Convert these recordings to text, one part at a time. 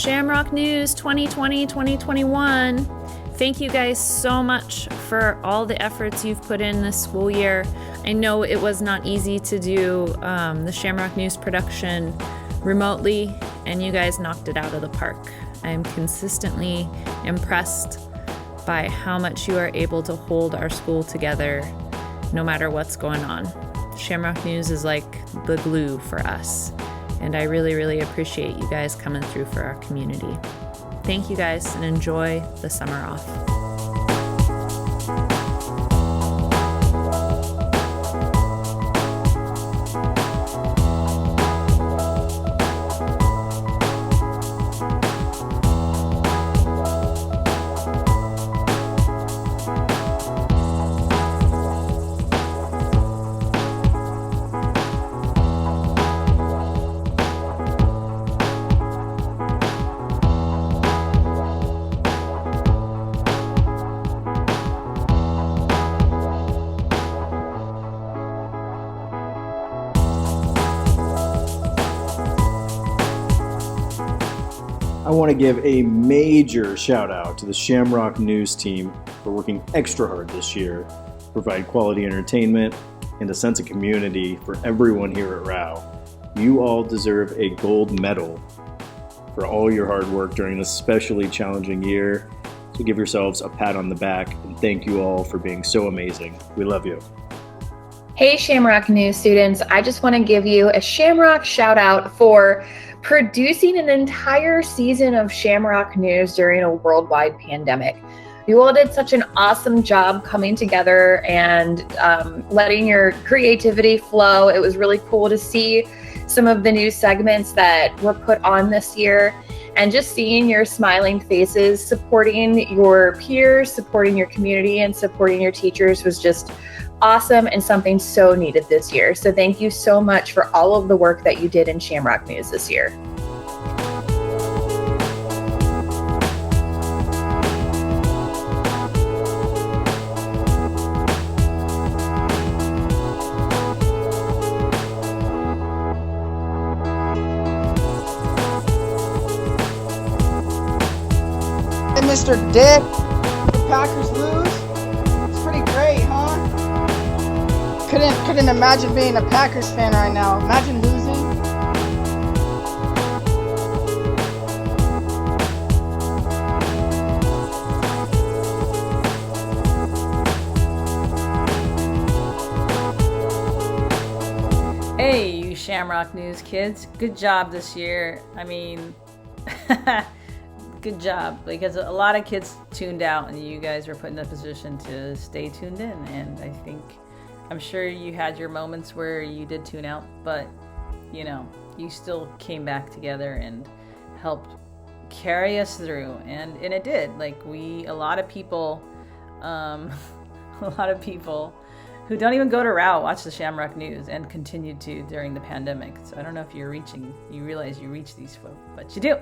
Shamrock News 2020-2021. Thank you guys so much for all the efforts you've put in this school year. I know it was not easy to do the Shamrock News production remotely, and you guys knocked it out of the park. I'm consistently impressed by how much you are able to hold our school together no matter what's going on. Shamrock News is like the glue for us, and I really, really appreciate you guys coming through for our community. Thank you guys, and enjoy the summer off. I want to give a major shout out to the Shamrock News team for working extra hard this year to provide quality entertainment and a sense of community for everyone here at Rowe. You all deserve a gold medal for all your hard work during this especially challenging year. So give yourselves a pat on the back and thank you all for being so amazing. We love you. Hey Shamrock News students, I just want to give you a Shamrock shout out for producing an entire season of Shamrock News during a worldwide pandemic. You all did such an awesome job coming together and letting your creativity flow. It was really cool to see some of the new segments that were put on this year, and just seeing your smiling faces, supporting your peers, supporting your community, and supporting your teachers was just awesome and something so needed this year. So thank you so much for all of the work that you did in Shamrock News this year. Hey, Mr. Dick, the Packers lose? It's pretty great, huh? Couldn't imagine being a Packers fan right now. Imagine losing. Hey, you Shamrock News kids. Good job this year. I mean, good job, because a lot of kids tuned out and you guys were put in a position to stay tuned in, and I'm sure you had your moments where you did tune out, but you still came back together and helped carry us through, and it did. A lot of people who don't even go to Rowe watch the Shamrock News and continued to during the pandemic. So I don't know if you realize you reach these folks, but you do.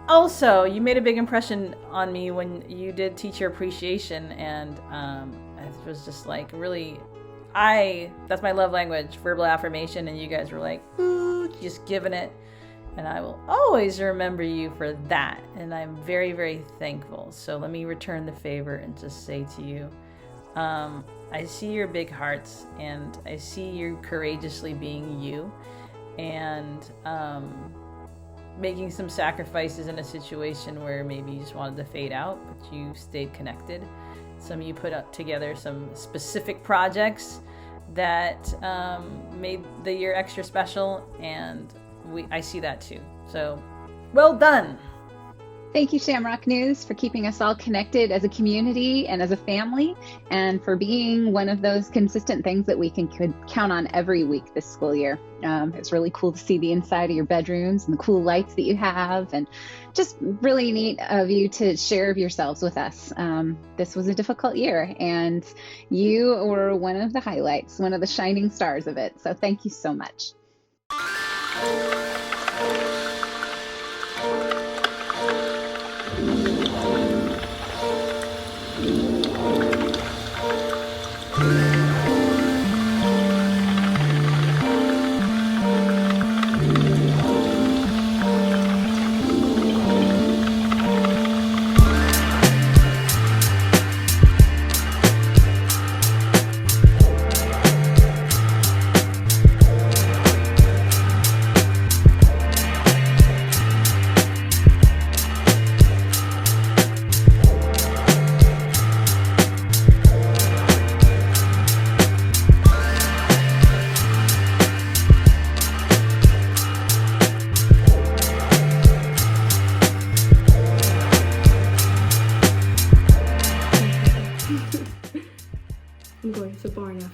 Also, you made a big impression on me when you did teacher appreciation, and it was just really, that's my love language, verbal affirmation, and you guys were like, ooh, just giving it, and I will always remember you for that, and I'm very, very thankful. So let me return the favor and just say to you, I see your big hearts, and I see you courageously being you, and making some sacrifices in a situation where maybe you just wanted to fade out, but you stayed connected. Some of you put up together some specific projects that made the year extra special, and I see that too. So, well done. Thank you, Shamrock News, for keeping us all connected as a community and as a family, and for being one of those consistent things that we can count on every week this school year. It's really cool to see the inside of your bedrooms and the cool lights that you have, and just really neat of you to share of yourselves with us. This was a difficult year, and you were one of the highlights, one of the shining stars of it. So thank you so much.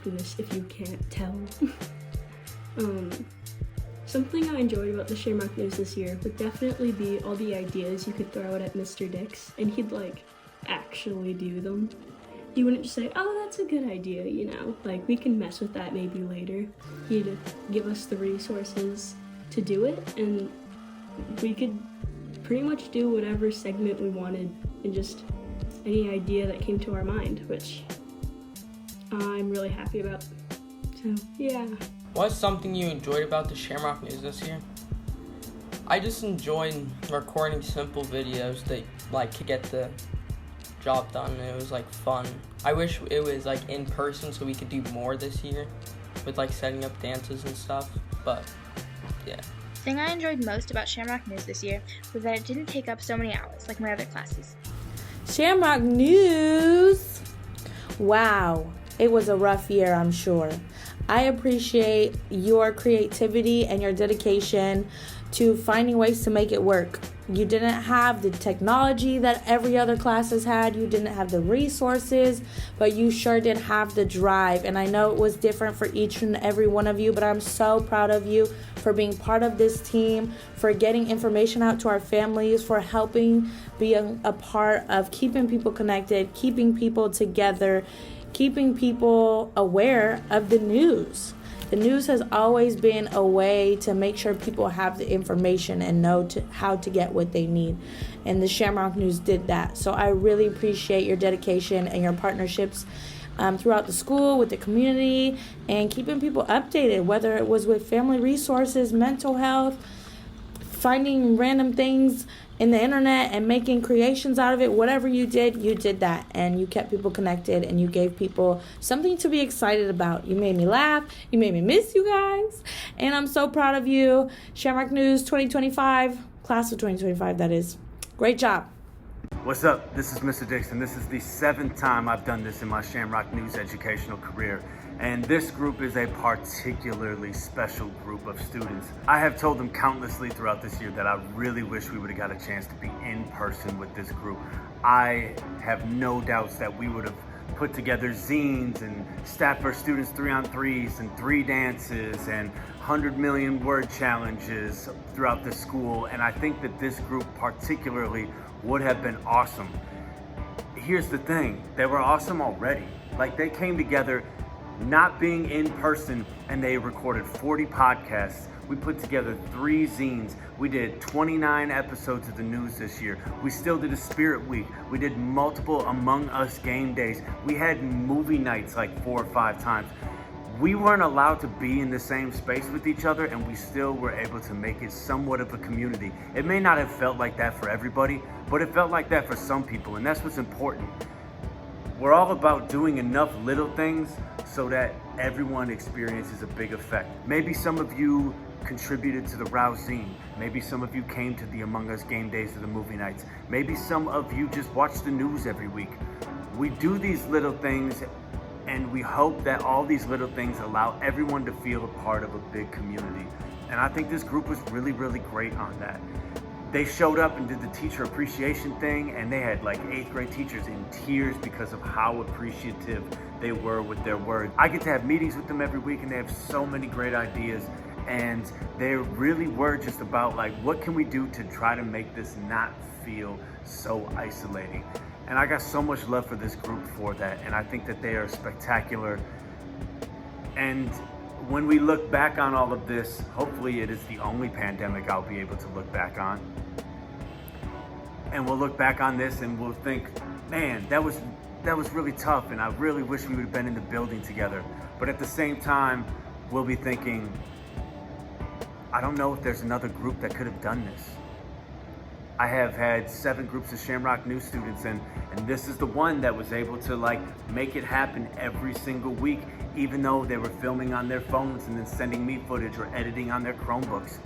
after this if you can't tell. Something I enjoyed about the Shamrock News this year would definitely be all the ideas you could throw out at Mr. Dix, and he'd like actually do them. He wouldn't just say, oh, that's a good idea, you know, like we can mess with that maybe later. He'd give us the resources to do it, and we could pretty much do whatever segment we wanted and just any idea that came to our mind, which I'm really happy about. So, yeah. What's something you enjoyed about the Shamrock News this year? I just enjoyed recording simple videos that like could get the job done. It was like fun. I wish it was like in person so we could do more this year with like setting up dances and stuff, but yeah. The thing I enjoyed most about Shamrock News this year was that it didn't take up so many hours like my other classes. Shamrock News! Wow, it was a rough year, I'm sure. I appreciate your creativity and your dedication to finding ways to make it work. You didn't have the technology that every other class has had. You didn't have the resources, but you sure did have the drive. And I know it was different for each and every one of you, but I'm so proud of you for being part of this team, for getting information out to our families, for helping be a part of keeping people connected, keeping people together, keeping people aware of the news. The news has always been a way to make sure people have the information and know how to get what they need. And the Shamrock News did that. So I really appreciate your dedication and your partnerships throughout the school, with the community, and keeping people updated, whether it was with family resources, mental health, finding random things in the internet and making creations out of it. Whatever you did that, and you kept people connected, and you gave people something to be excited about. You made me laugh, you made me miss you guys, and I'm so proud of you. Shamrock News 2025, class of 2025, that is. Great job. What's up? This is Mr. Dixon. This is the 7th time I've done this in my Shamrock News educational career. And this group is a particularly special group of students. I have told them countlessly throughout this year that I really wish we would have got a chance to be in person with this group. I have no doubts that we would have put together zines and Stafford students 3-on-3s and 3 dances and 100 million word challenges throughout the school. And I think that this group particularly would have been awesome. Here's the thing, they were awesome already. Like, they came together not being in person, and they recorded 40 podcasts. We put together 3 zines. We did 29 episodes of the news this year. We still did a Spirit Week. We did multiple Among Us game days. We had movie nights like 4 or 5 times. We weren't allowed to be in the same space with each other, and we still were able to make it somewhat of a community. It may not have felt like that for everybody, but it felt like that for some people, and that's what's important. We're all about doing enough little things so that everyone experiences a big effect. Maybe some of you contributed to the Rowe zine. Maybe some of you came to the Among Us game days or the movie nights. Maybe some of you just watch the news every week. We do these little things, and we hope that all these little things allow everyone to feel a part of a big community. And I think this group was really, really great on that. They showed up and did the teacher appreciation thing, and they had like 8th grade teachers in tears because of how appreciative they were with their words. I get to have meetings with them every week, and they have so many great ideas, and they really were just about like, what can we do to try to make this not feel so isolating? And I got so much love for this group for that, and I think that they are spectacular. And when we look back on all of this, hopefully it is the only pandemic I'll be able to look back on. And we'll look back on this and we'll think, man, that was really tough, and I really wish we would have been in the building together. But at the same time, we'll be thinking, I don't know if there's another group that could have done this. I have had 7 groups of Shamrock News students, and this is the one that was able to like make it happen every single week, even though they were filming on their phones and then sending me footage or editing on their Chromebooks.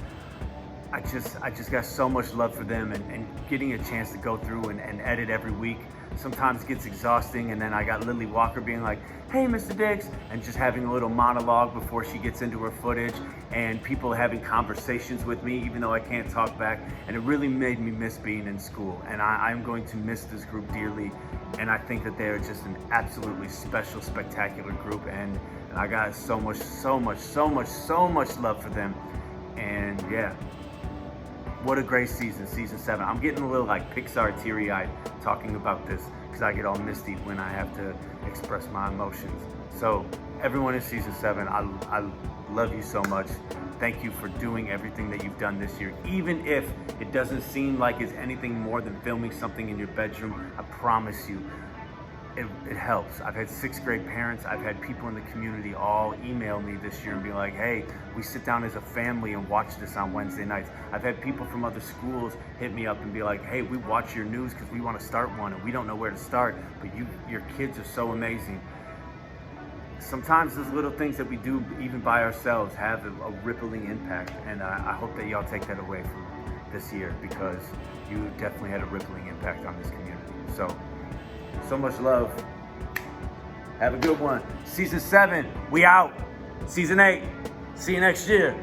I just got so much love for them, and getting a chance to go through and edit every week sometimes gets exhausting. And then I got Lily Walker being like, hey, Mr. Dix, and just having a little monologue before she gets into her footage, and people having conversations with me, even though I can't talk back. And it really made me miss being in school. And I'm going to miss this group dearly. And I think that they're just an absolutely special, spectacular group. And I got so much love for them. And yeah, what a great season 7. I'm getting a little like Pixar teary-eyed talking about this because I get all misty when I have to express my emotions. So everyone in season 7, I love you so much. Thank you for doing everything that you've done this year. Even if it doesn't seem like it's anything more than filming something in your bedroom, I promise you, it helps. I've had 6th grade parents. I've had people in the community all email me this year and be like, hey, we sit down as a family and watch this on Wednesday nights. I've had people from other schools hit me up and be like, hey, we watch your news because we want to start one and we don't know where to start, but your kids are so amazing. Sometimes those little things that we do even by ourselves have a rippling impact, and I hope that y'all take that away from this year, because you definitely had a rippling impact on this community. So much love. Have a good one. Season 7, we out. Season 8, see you next year.